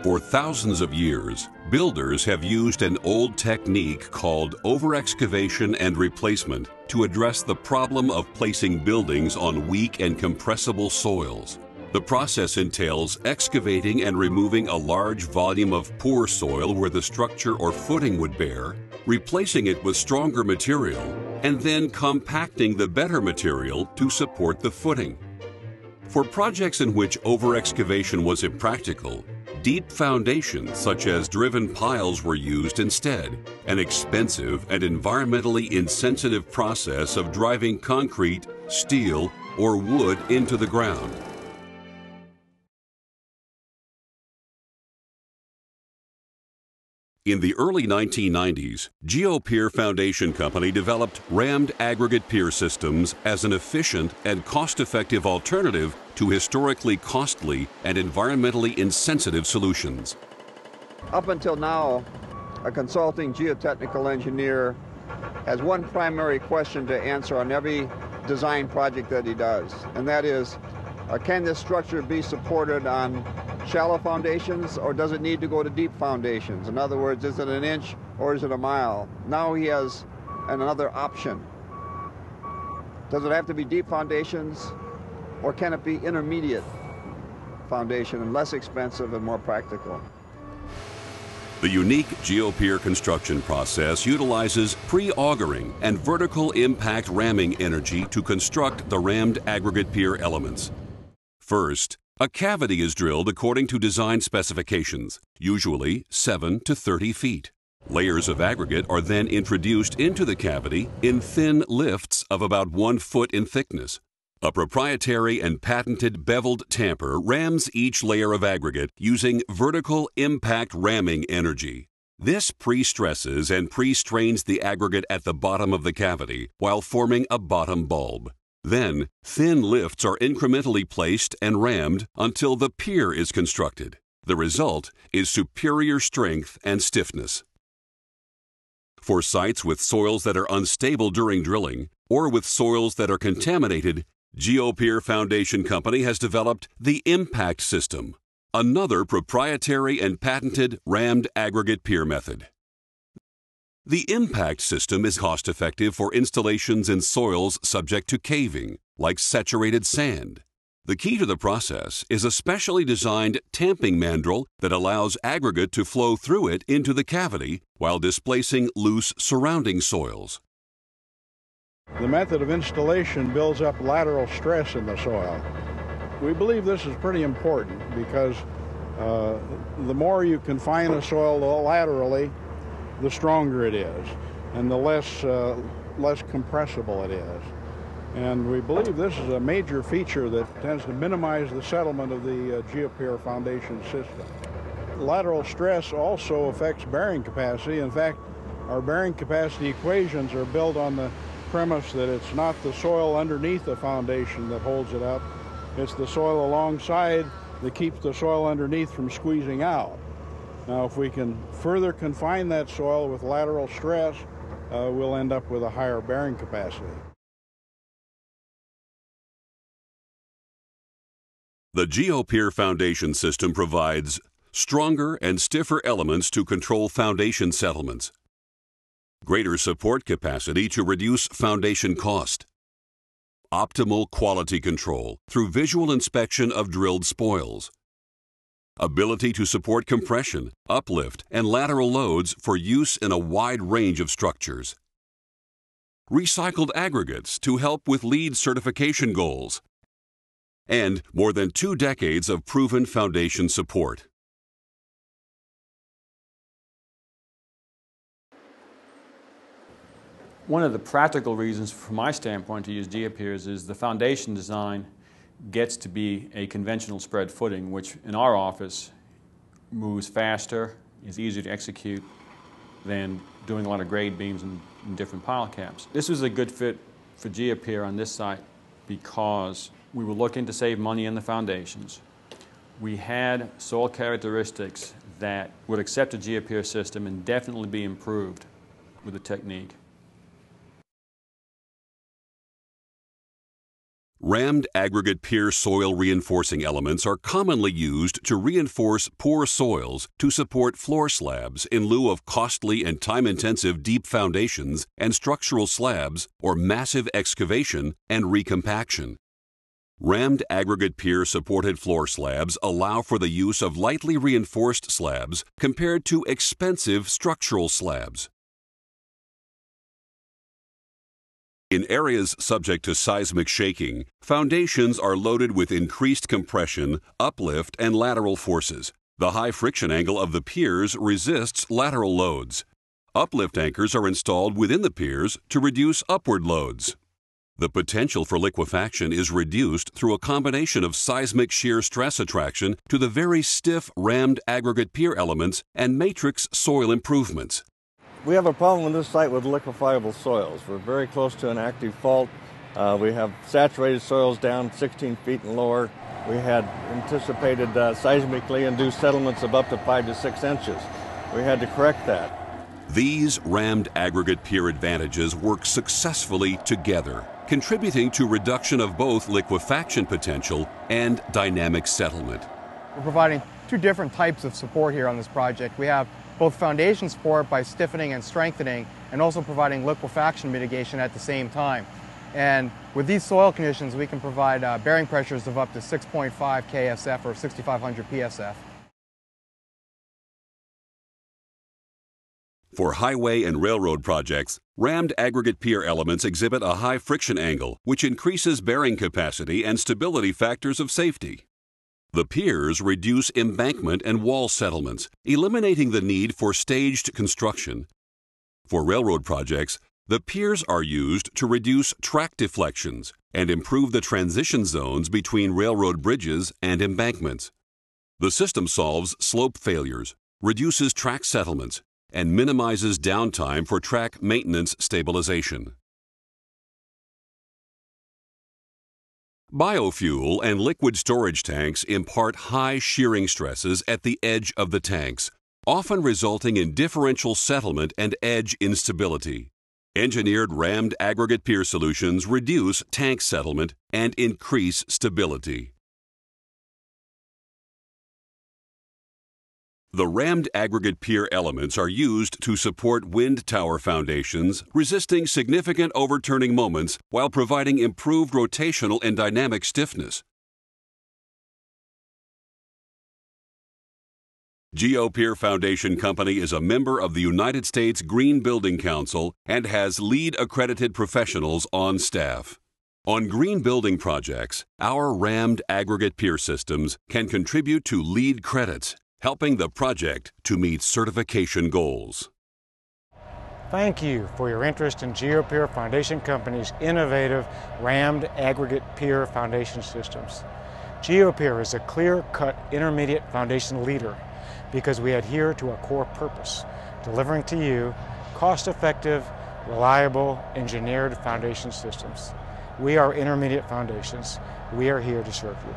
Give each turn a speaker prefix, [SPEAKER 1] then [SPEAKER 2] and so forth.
[SPEAKER 1] For thousands of years, builders have used an old technique called over-excavation and replacement to address the problem of placing buildings on weak and compressible soils. The process entails excavating and removing a large volume of poor soil where the structure or footing would bear, replacing it with stronger material, and then compacting the better material to support the footing. For projects in which over-excavation was impractical, deep foundations such as driven piles were used instead, an expensive and environmentally insensitive process of driving concrete, steel, or wood into the ground. In the early 1990s, Geopier Foundation Company developed rammed aggregate pier systems as an efficient and cost-effective alternative to historically costly and environmentally insensitive solutions.
[SPEAKER 2] Up until now, a consulting geotechnical engineer has one primary question to answer on every design project that he does, and that is, can this structure be supported on shallow foundations, or does it need to go to deep foundations? In other words, is it an inch or is it a mile? Now he has another option. Does it have to be deep foundations, or can it be intermediate foundation and less expensive and more practical?
[SPEAKER 1] The unique Geopier construction process utilizes pre-augering and vertical impact ramming energy to construct the rammed aggregate pier elements. First, a cavity is drilled according to design specifications, usually 7 to 30 feet. Layers of aggregate are then introduced into the cavity in thin lifts of about 1 foot in thickness. A proprietary and patented beveled tamper rams each layer of aggregate using vertical impact ramming energy. This pre-stresses and pre-strains the aggregate at the bottom of the cavity while forming a bottom bulb. Then, thin lifts are incrementally placed and rammed until the pier is constructed. The result is superior strength and stiffness. For sites with soils that are unstable during drilling, or with soils that are contaminated, Geopier Foundation Company has developed the Impact System, another proprietary and patented rammed aggregate pier method. The impact system is cost-effective for installations in soils subject to caving, like saturated sand. The key to the process is a specially designed tamping mandrel that allows aggregate to flow through it into the cavity while displacing loose surrounding soils.
[SPEAKER 3] The method of installation builds up lateral stress in the soil. We believe this is pretty important because the more you confine a soil laterally, the stronger it is, and the less compressible it is. And we believe this is a major feature that tends to minimize the settlement of the Geopier foundation system. Lateral stress also affects bearing capacity. In fact, our bearing capacity equations are built on the premise that it's not the soil underneath the foundation that holds it up, it's the soil alongside that keeps the soil underneath from squeezing out. Now, if we can further confine that soil with lateral stress, we'll end up with a higher bearing capacity.
[SPEAKER 1] The Geopier Foundation System provides stronger and stiffer elements to control foundation settlements, greater support capacity to reduce foundation cost, optimal quality control through visual inspection of drilled spoils, ability to support compression, uplift, and lateral loads for use in a wide range of structures. Recycled aggregates to help with LEED certification goals. And more than 2 decades of proven foundation support.
[SPEAKER 4] One of the practical reasons from my standpoint to use Geopiers is the foundation design gets to be a conventional spread footing, which in our office moves faster, is easier to execute than doing a lot of grade beams and different pile caps. This was a good fit for Geopier on this site because we were looking to save money in the foundations. We had soil characteristics that would accept a Geopier system and definitely be improved with the technique.
[SPEAKER 1] Rammed aggregate pier soil reinforcing elements are commonly used to reinforce poor soils to support floor slabs in lieu of costly and time-intensive deep foundations and structural slabs or massive excavation and recompaction. Rammed aggregate pier supported floor slabs allow for the use of lightly reinforced slabs compared to expensive structural slabs. In areas subject to seismic shaking, foundations are loaded with increased compression, uplift, and lateral forces. The high friction angle of the piers resists lateral loads. Uplift anchors are installed within the piers to reduce upward loads. The potential for liquefaction is reduced through a combination of seismic shear stress attraction to the very stiff rammed aggregate pier elements and matrix soil improvements.
[SPEAKER 5] We have a problem on this site with liquefiable soils. We're very close to an active fault. We have saturated soils down 16 feet and lower. We had anticipated seismically induced settlements of up to 5 to 6 inches. We had to correct that.
[SPEAKER 1] These rammed aggregate pier advantages work successfully together, contributing to reduction of both liquefaction potential and dynamic settlement.
[SPEAKER 6] We're providing two different types of support here on this project. We have both foundation support by stiffening and strengthening, and also providing liquefaction mitigation at the same time. And with these soil conditions, we can provide bearing pressures of up to 6.5 KSF or 6,500 PSF.
[SPEAKER 1] For highway and railroad projects, rammed aggregate pier elements exhibit a high friction angle, which increases bearing capacity and stability factors of safety. The piers reduce embankment and wall settlements, eliminating the need for staged construction. For railroad projects, the piers are used to reduce track deflections and improve the transition zones between railroad bridges and embankments. The system solves slope failures, reduces track settlements, and minimizes downtime for track maintenance stabilization. Biofuel and liquid storage tanks impart high shearing stresses at the edge of the tanks, often resulting in differential settlement and edge instability. Engineered rammed aggregate pier solutions reduce tank settlement and increase stability. The rammed aggregate pier elements are used to support wind tower foundations, resisting significant overturning moments while providing improved rotational and dynamic stiffness. Geopier Foundation Company is a member of the United States Green Building Council and has LEED accredited professionals on staff. On green building projects, our rammed aggregate pier systems can contribute to LEED credits, helping the project to meet certification goals.
[SPEAKER 7] Thank you for your interest in Geopier Foundation Company's innovative rammed aggregate pier foundation systems. Geopier is a clear-cut intermediate foundation leader because we adhere to our core purpose, delivering to you cost-effective, reliable, engineered foundation systems. We are Intermediate Foundations. We are here to serve you.